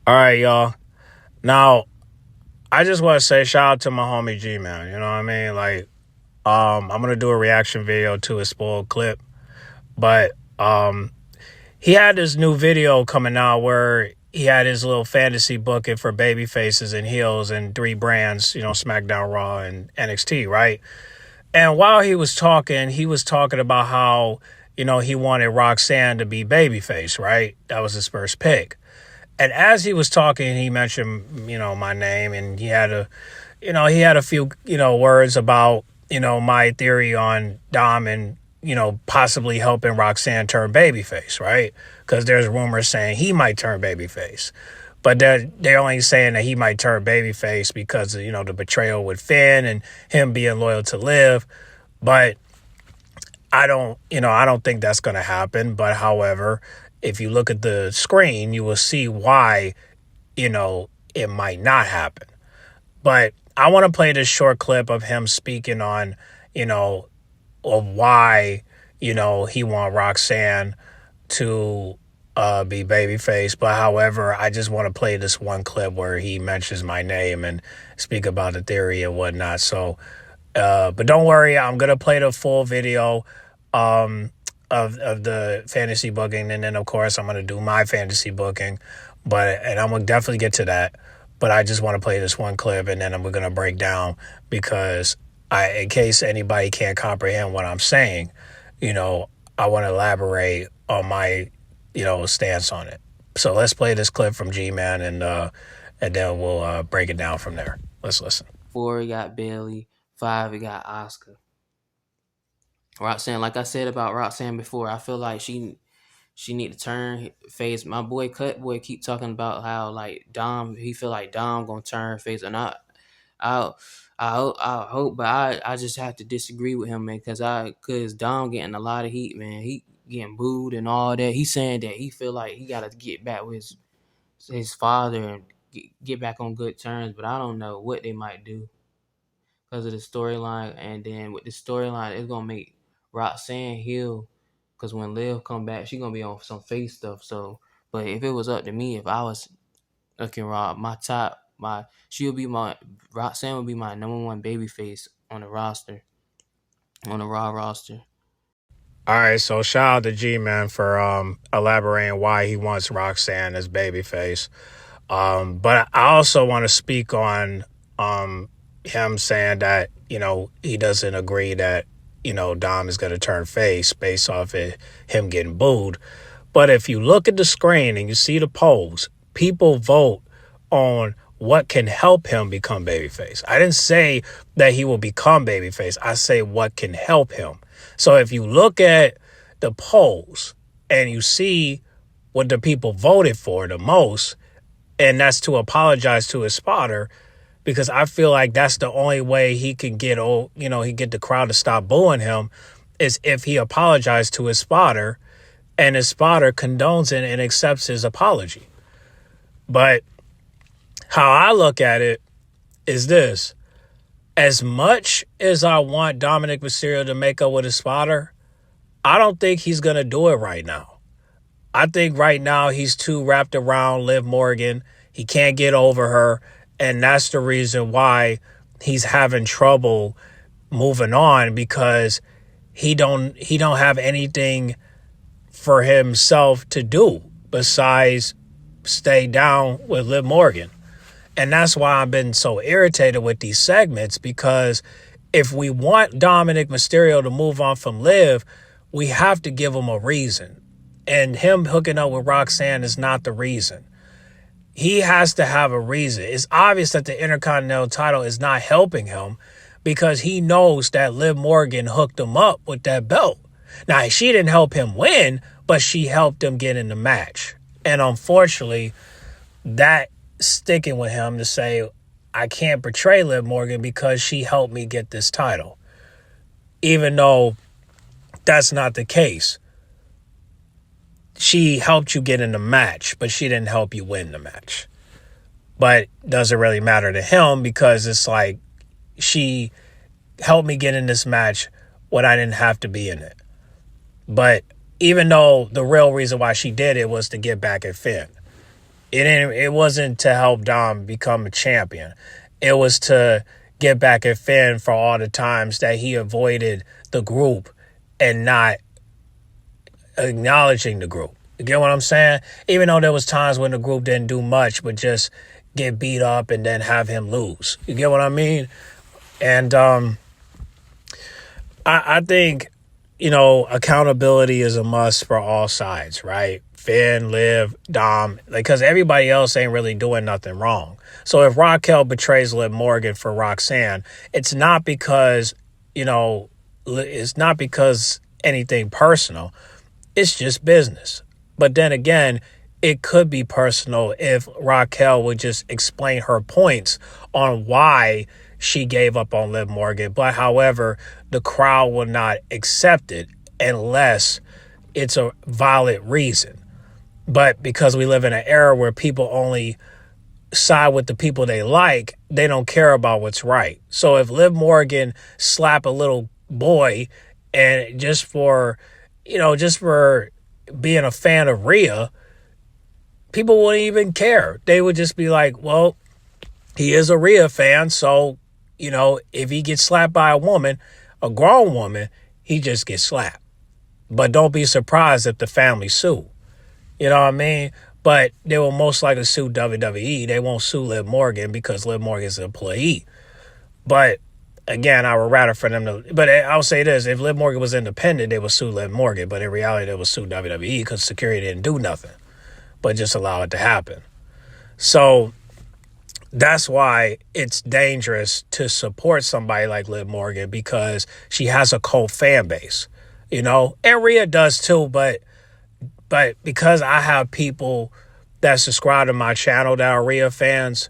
All right, y'all. Now, I just want to say shout out to my homie G Man. You know what I mean? I'm gonna do a reaction video to his spoiled clip, but he had this new video coming out where he had his little fantasy booking for baby faces and heels and three brands, SmackDown, Raw, and NXT, right? And while he was talking about how he wanted Roxanne to be babyface, right? That was his first pick. And as he was talking, he mentioned, my name, and he had a few, words about, my theory on Dom and, possibly helping Roxanne turn babyface, right? Because there's rumors saying he might turn babyface. But they're only saying that he might turn babyface because of, the betrayal with Finn and him being loyal to Liv. But I don't think that's going to happen. But however, if you look at the screen, you will see why, it might not happen. But I want to play this short clip of him speaking on, of why, he want Roxanne to be babyface. But however, I just want to play this one clip where he mentions my name and speak about the theory and whatnot. So, but don't worry, I'm going to play the full video, of the fantasy booking, and then of course I'm gonna do my fantasy booking, and I'm gonna definitely get to that. But I just want to play this one clip, and then we're gonna break down because in case anybody can't comprehend what I'm saying, I want to elaborate on my stance on it. So let's play this clip from G-Man, and then we'll break it down from there. Let's listen. 4, we got Bailey. 5, we got Oscar. Roxanne, like I said about Roxanne before, I feel like she need to turn face. My boy Cutboy keep talking about how like Dom, he feel like Dom gonna turn face, and I hope, but I just have to disagree with him, man, cause Dom getting a lot of heat, man. He getting booed and all that. He's saying that he feel like he gotta get back with his father and get back on good terms, but I don't know what they might do because of the storyline, and then with the storyline, it's gonna make Roxanne heel, because when Liv come back, she gonna be on some face stuff. So, but if it was up to me, if I was looking raw, Roxanne would be my number one baby face on the roster, on the Raw roster. All right, so shout out to G-Man for elaborating why he wants Roxanne as babyface. But I also want to speak on him saying that, he doesn't agree that, Dom is going to turn face based off of him getting booed. But if you look at the screen and you see the polls, people vote on what can help him become babyface. I didn't say that he will become babyface. I say what can help him. So if you look at the polls and you see what the people voted for the most, and that's to apologize to his spotter, because I feel like that's the only way he can get the crowd to stop booing him, is if he apologized to his spotter and his spotter condones it and accepts his apology. But how I look at it is this: as much as I want Dominic Mysterio to make up with his spotter, I don't think he's going to do it right now. I think right now he's too wrapped around Liv Morgan. He can't get over her. And that's the reason why he's having trouble moving on, because he don't have anything for himself to do besides stay down with Liv Morgan. And that's why I've been so irritated with these segments, because if we want Dominic Mysterio to move on from Liv, we have to give him a reason. And him hooking up with Roxanne is not the reason. He has to have a reason. It's obvious that the Intercontinental title is not helping him, because he knows that Liv Morgan hooked him up with that belt. Now, she didn't help him win, but she helped him get in the match. And unfortunately, that sticking with him to say, I can't betray Liv Morgan because she helped me get this title. Even though that's not the case. She helped you get in the match, but she didn't help you win the match. But it doesn't really matter to him, because it's like, she helped me get in this match when I didn't have to be in it. But even though the real reason why she did it was to get back at Finn. It wasn't to help Dom become a champion. It was to get back at Finn for all the times that he avoided the group and not acknowledging the group. You get what I'm saying? Even though there was times when the group didn't do much, but just get beat up and then have him lose. You get what I mean? And I think, accountability is a must for all sides, right? Finn, Liv, Dom, because everybody else ain't really doing nothing wrong. So if Raquel betrays Liv Morgan for Roxanne, it's not because, it's not because anything personal. It's just business. But then again, it could be personal if Raquel would just explain her points on why she gave up on Liv Morgan. But however, the crowd will not accept it unless it's a valid reason. But because we live in an era where people only side with the people they like, they don't care about what's right. So if Liv Morgan slap a little boy and just for being a fan of Rhea, people wouldn't even care. They would just be like, well, he is a Rhea fan, so, if he gets slapped by a woman, a grown woman, he just gets slapped. But don't be surprised if the family sue. You know what I mean? But they will most likely sue WWE. They won't sue Liv Morgan because Liv Morgan is an employee. But again, I would rather for them to. But I'll say this: if Liv Morgan was independent, they would sue Liv Morgan. But in reality, they would sue WWE because security didn't do nothing, but just allow it to happen. So that's why it's dangerous to support somebody like Liv Morgan because she has a cult fan base, and Rhea does too. But because I have people that subscribe to my channel that are Rhea fans,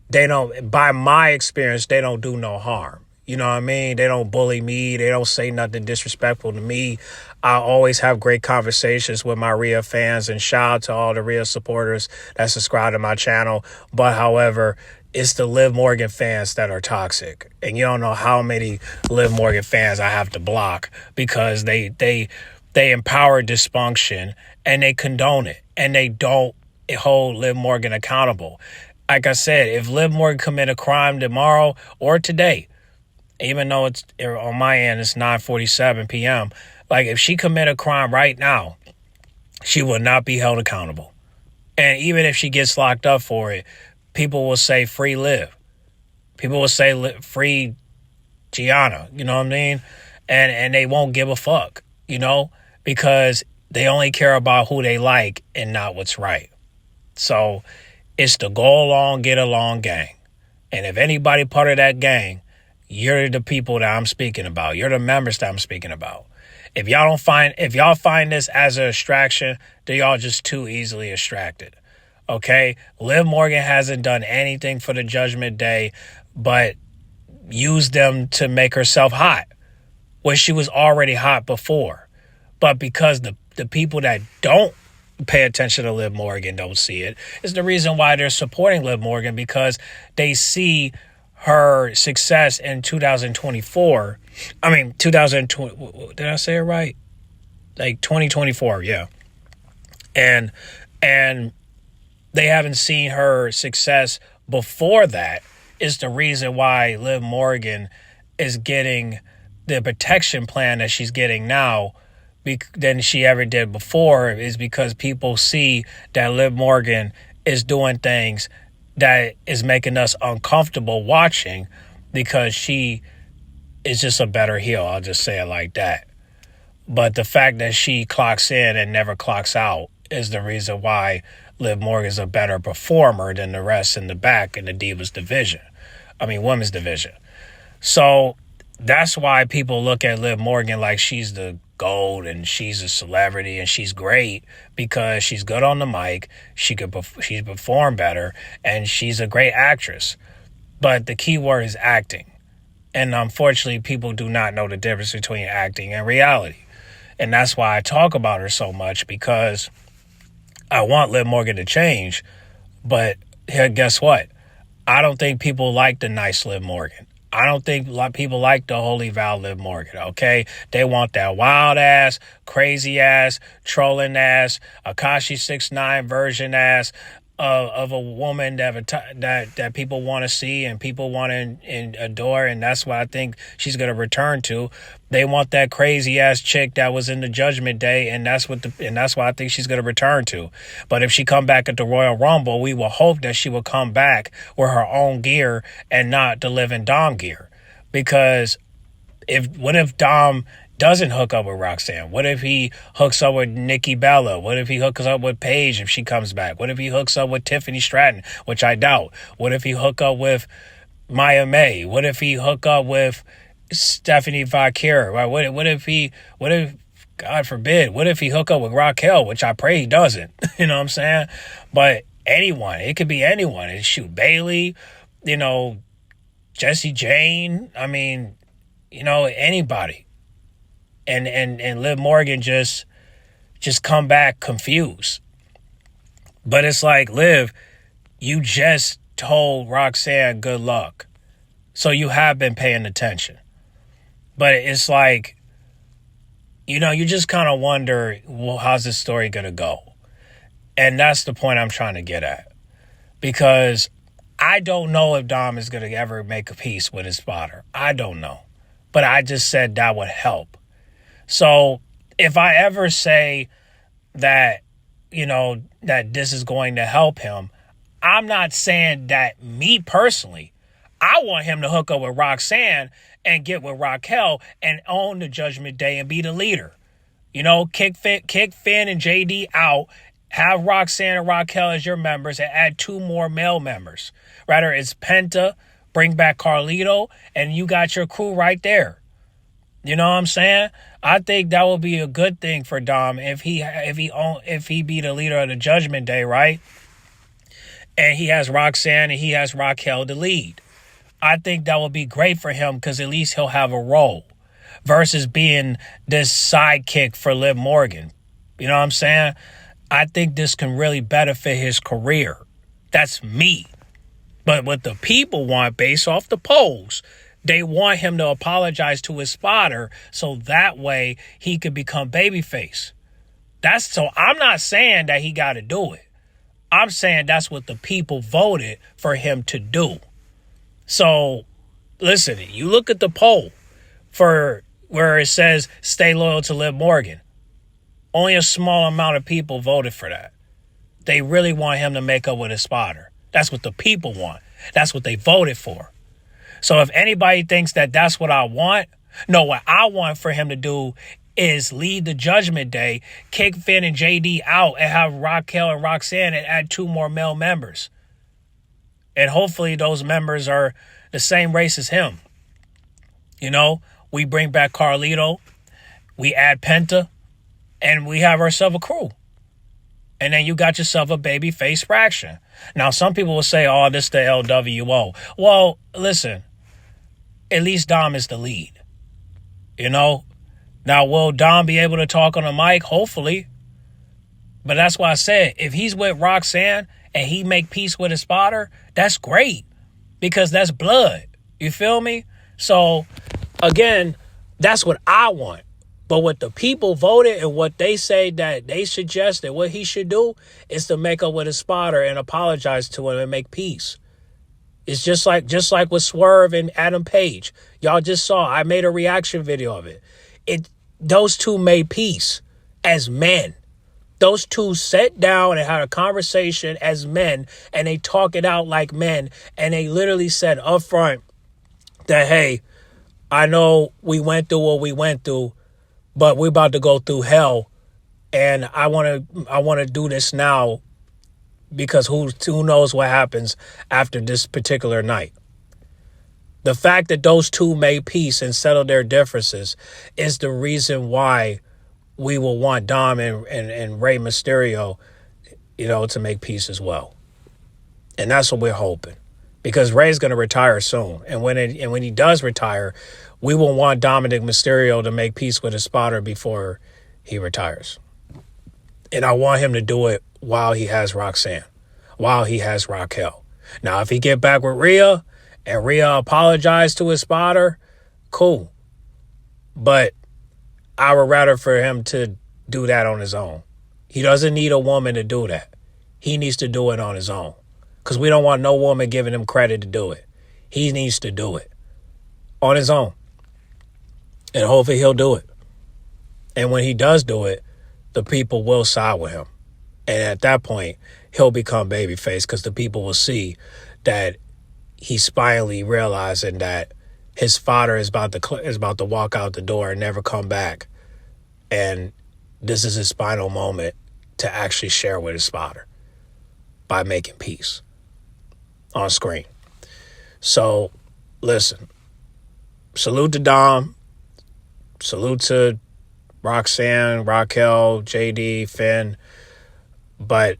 they don't, by my experience, they don't do no harm. You know what I mean? They don't bully me. They don't say nothing disrespectful to me. I always have great conversations with my Rhea fans, and shout out to all the Rhea supporters that subscribe to my channel. But however, it's the Liv Morgan fans that are toxic. And you don't know how many Liv Morgan fans I have to block because they empower dysfunction and they condone it and they don't hold Liv Morgan accountable. Like I said, if Liv Morgan commit a crime tomorrow or today, even though it's on my end, it's 9:47 p.m. Like if she commit a crime right now, she will not be held accountable. And even if she gets locked up for it, people will say free Liv. People will say free Gianna. You know what I mean? And they won't give a fuck, because they only care about who they like and not what's right. So it's the go along, get along gang. And if anybody part of that gang, you're the people that I'm speaking about. You're the members that I'm speaking about. If y'all find this as a distraction, then y'all just too easily distracted. Okay? Liv Morgan hasn't done anything for the Judgment Day but use them to make herself hot when she was already hot before. But because the people that don't pay attention to Liv Morgan don't see it, is the reason why they're supporting Liv Morgan, because they see her success in 2024. I mean, 2020. Did I say it right? Like 2024, yeah. And they haven't seen her success before that. Is the reason why Liv Morgan is getting the protection plan that she's getting now than she ever did before, is because people see that Liv Morgan is doing things that is making us uncomfortable watching because she is just a better heel. I'll just say it like that. But the fact that she clocks in and never clocks out is the reason why Liv Morgan is a better performer than the rest in the back in the Divas division. I mean, women's division. So that's why people look at Liv Morgan like she's the gold and she's a celebrity and she's great, because she's good on the mic, she's perform better, and she's a great actress. But the key word is acting. And unfortunately, people do not know the difference between acting and reality. And that's why I talk about her so much, because I want Liv Morgan to change. But guess what? I don't think people like the nice Liv Morgan. I don't think people like the Holy Val Liv Morgan, okay? They want that wild ass, crazy ass, trolling ass, Akashi 6ix9ine version ass, of a woman that people want to see and people want to and adore, and that's what I think she's gonna return to. They want that crazy ass chick that was in the Judgment Day, and that's what I think she's gonna return to. But if she come back at the Royal Rumble, we will hope that she will come back with her own gear and not the living Dom gear, because what if Dom doesn't hook up with Roxanne? What if he hooks up with Nikki Bella? What if he hooks up with Paige if she comes back? What if he hooks up with Tiffany Stratton, which I doubt? What if he hook up with Maya May? What if he hook up with Stephanie Vakir? Right? What if God forbid, what if he hook up with Raquel, which I pray he doesn't? You know what I'm saying? But anyone, it could be anyone. It shoot Bailey, Jesse Jane. I mean, anybody. And Liv Morgan just come back confused. But it's like, Liv, you just told Roxanne good luck. So you have been paying attention. But it's like, you just kind of wonder, well, how's this story going to go? And that's the point I'm trying to get at. Because I don't know if Dom is going to ever make a peace with his spotter. I don't know. But I just said that would help. So if I ever say that, that this is going to help him, I'm not saying that me personally. I want him to hook up with Roxanne and get with Raquel and own the Judgment Day and be the leader. Kick Finn and JD out, have Roxanne and Raquel as your members, and add 2 more male members. Rather, it's Penta, bring back Carlito, and you got your crew right there. You know what I'm saying? I think that would be a good thing for Dom if he be the leader of the Judgment Day, right? And he has Roxanne and he has Raquel to lead. I think that would be great for him because at least he'll have a role versus being this sidekick for Liv Morgan. You know what I'm saying? I think this can really benefit his career. That's me. But what the people want based off the polls, they want him to apologize to his spotter so that way he could become babyface. So I'm not saying that he got to do it. I'm saying that's what the people voted for him to do. So listen, you look at the poll for where it says stay loyal to Liv Morgan. Only a small amount of people voted for that. They really want him to make up with his spotter. That's what the people want. That's what they voted for. So if anybody thinks that that's what I want, no, what I want for him to do is lead the Judgment Day, kick Finn and JD out, and have Raquel and Roxanne and add 2 more male members. And hopefully those members are the same race as him. We bring back Carlito, we add Penta, and we have ourselves a crew. And then you got yourself a babyface fraction. Now, some people will say, oh, this is the LWO. Well, listen, at least Dom is the lead. Now, will Dom be able to talk on the mic? Hopefully. But that's why I said, if he's with Roxanne and he make peace with his spotter, that's great. Because that's blood. You feel me? So, again, that's what I want. But what the people voted and what they say that they suggest that what he should do is to make up with his spotter and apologize to him and make peace. It's just like with Swerve and Adam Page. Y'all just saw, I made a reaction video of it. Those two made peace as men. Those two sat down and had a conversation as men, and they talk it out like men. And they literally said up front that, hey, I know we went through what we went through, but we're about to go through hell, and I want to do this now because who knows what happens after this particular night. The fact that those two made peace and settled their differences is the reason why we will want Dom and Rey Mysterio, to make peace as well. And that's what we're hoping. Because Rey's going to retire soon. And when he does retire, we will want Dominic Mysterio to make peace with his spotter before he retires. And I want him to do it while he has Roxanne, while he has Raquel. Now, if he get back with Rhea and Rhea apologized to his spotter, cool. But I would rather for him to do that on his own. He doesn't need a woman to do that. He needs to do it on his own. Because we don't want no woman giving him credit to do it. He needs to do it on his own. And hopefully he'll do it. And when he does do it, the people will side with him. And at that point, he'll become babyface because the people will see that he's finally realizing that his father is about to walk out the door and never come back. And this is his final moment to actually share with his father by making peace on screen. So, listen, salute to Dom, salute to Roxanne, Raquel, JD, Finn, but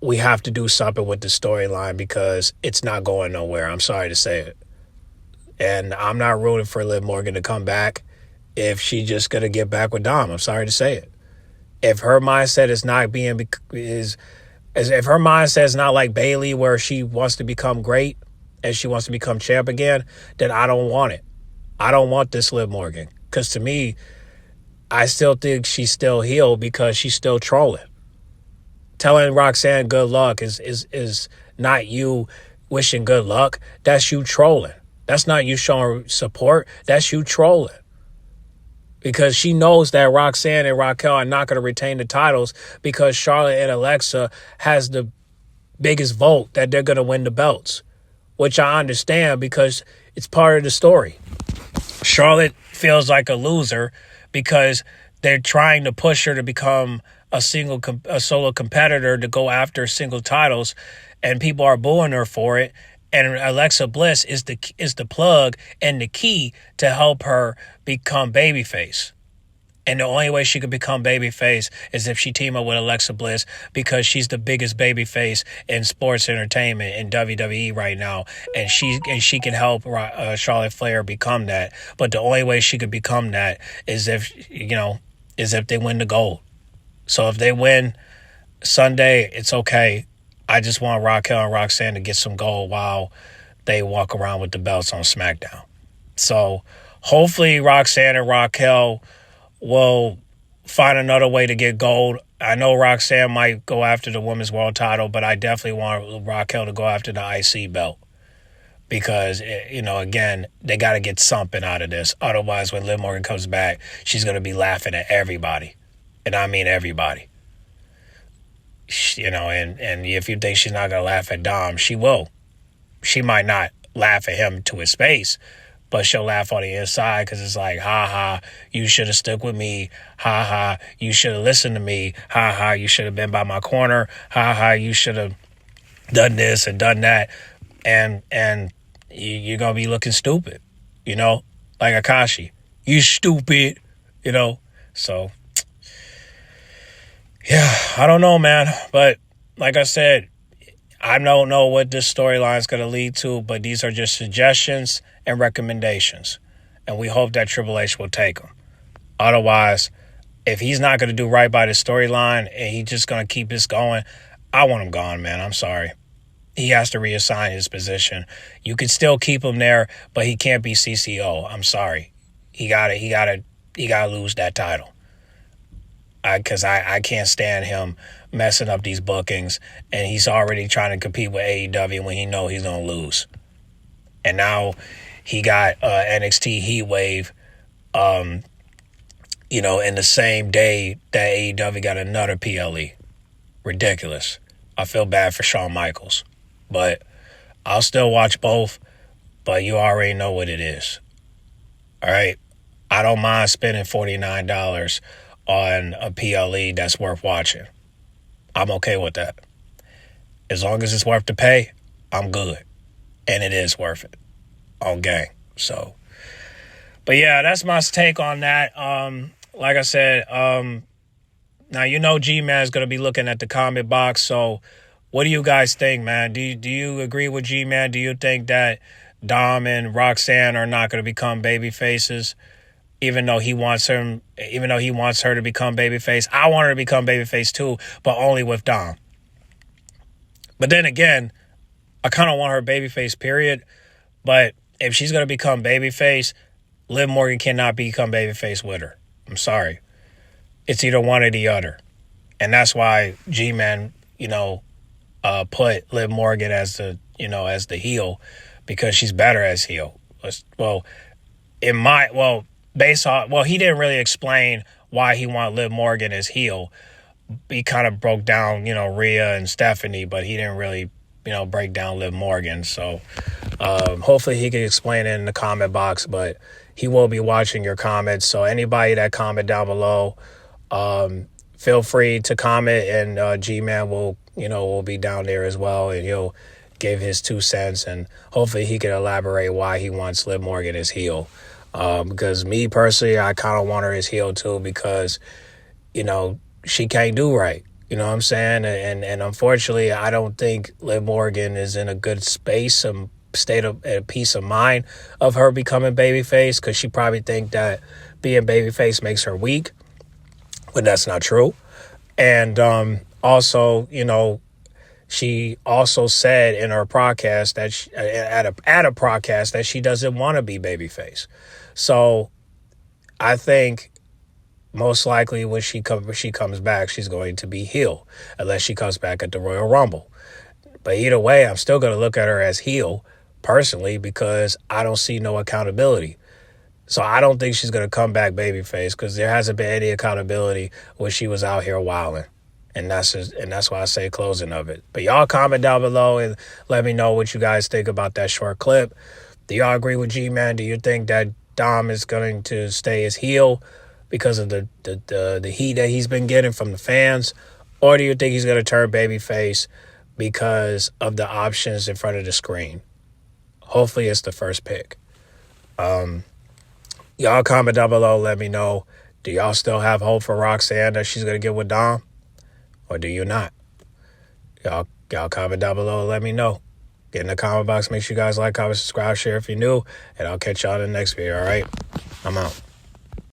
we have to do something with the storyline because it's not going nowhere. I'm sorry to say it. And I'm not rooting for Liv Morgan to come back if she's just going to get back with Dom. I'm sorry to say it. If her mindset is not if her mindset is not like Bayley where she wants to become great and she wants to become champ again, then I don't want it. I don't want this Liv Morgan. Because to me, I still think she's still healed because she's still trolling. Telling Roxanne good luck is not you wishing good luck. That's you trolling. That's not you showing support. That's you trolling. Because she knows that Roxanne and Raquel are not going to retain the titles because Charlotte and Alexa has the biggest vote that they're going to win the belts, which I understand because it's part of the story. Charlotte feels like a loser because they're trying to push her to become a solo competitor to go after single titles, and people are booing her for it. And Alexa Bliss is the plug and the key to help her become babyface. And the only way she could become babyface is if she team up with Alexa Bliss because she's the biggest babyface in sports entertainment in WWE right now, and she can help Charlotte Flair become that. But the only way she could become that is if they win the gold. So if they win Sunday, it's okay. I just want Raquel and Roxanne to get some gold while they walk around with the belts on SmackDown. So hopefully Roxanne and Raquel will find another way to get gold. I know Roxanne might go after the women's world title, but I definitely want Raquel to go after the IC belt. Because, again, they got to get something out of this. Otherwise, when Liv Morgan comes back, she's going to be laughing at everybody. And I mean everybody. And if you think she's not going to laugh at Dom, she will. She might not laugh at him to his face, but she'll laugh on the inside because it's like, ha ha, you should have stuck with me. Ha ha, you should have listened to me. Ha ha, you should have been by my corner. Ha ha, you should have done this and done that. And you're going to be looking stupid, like Akashi. You stupid, So, yeah, I don't know, man. But like I said, I don't know what this storyline is going to lead to, but these are just suggestions and recommendations. And we hope that Triple H will take them. Otherwise, if he's not going to do right by the storyline and he's just going to keep this going, I want him gone, man. I'm sorry. He has to reassign his position. You could still keep him there, but he can't be CCO. I'm sorry. He gotta lose that title. Because I can't stand him messing up these bookings, and he's already trying to compete with AEW when he know he's going to lose. And now he got NXT Heat Wave, in the same day that AEW got another PLE. Ridiculous. I feel bad for Shawn Michaels. But I'll still watch both, but you already know what it is. All right? I don't mind spending $49 on a PLE that's worth watching. I'm okay with that. As long as it's worth the pay, I'm good. And it is worth it on gang. So, but yeah, that's my take on that. Like I said, now G-Man's going to be looking at the comment box. So what do you guys think, man? Do you agree with G-Man? Do you think that Dom and Roxanne are not going to become baby faces? Even though he wants her to become babyface. I want her to become babyface too, but only with Dom. But then again, I kind of want her babyface, period. But if she's going to become babyface, Liv Morgan cannot become babyface with her. I'm sorry. It's either one or the other. And that's why G-Man, put Liv Morgan as the heel because she's better as heel. Well, he didn't really explain why he wanted Liv Morgan as heel. He kind of broke down, Rhea and Stephanie, but he didn't really, break down Liv Morgan. So hopefully he can explain it in the comment box, but he will be watching your comments. So anybody that comment down below, feel free to comment, and G-Man will be down there as well, and he'll give his 2 cents, and hopefully he can elaborate why he wants Liv Morgan as heel. Because me personally, I kind of want her as heel too, because, she can't do right. You know what I'm saying? And unfortunately, I don't think Liv Morgan is in a good space, state of peace of mind of her becoming babyface, because she probably think that being babyface makes her weak, but that's not true. And also, she also said in her podcast that at a podcast that she doesn't want to be babyface. So I think most likely when she comes back, she's going to be heel, unless she comes back at the Royal Rumble. But either way, I'm still going to look at her as heel personally, because I don't see no accountability. So I don't think she's going to come back babyface, because there hasn't been any accountability when she was out here wilding. And that's why I say closing of it. But y'all comment down below and let me know what you guys think about that short clip. Do y'all agree with G-Man? Do you think that Dom is going to stay as heel because of the heat that he's been getting from the fans? Or do you think he's going to turn babyface because of the options in front of the screen? Hopefully it's the first pick. Y'all comment down below. Let me know. Do y'all still have hope for Roxanne that she's going to get with Dom? Or do you not? Y'all comment down below and let me know. Get in the comment box. Make sure you guys like, comment, subscribe, share if you're new. And I'll catch y'all in the next video, all right? I'm out.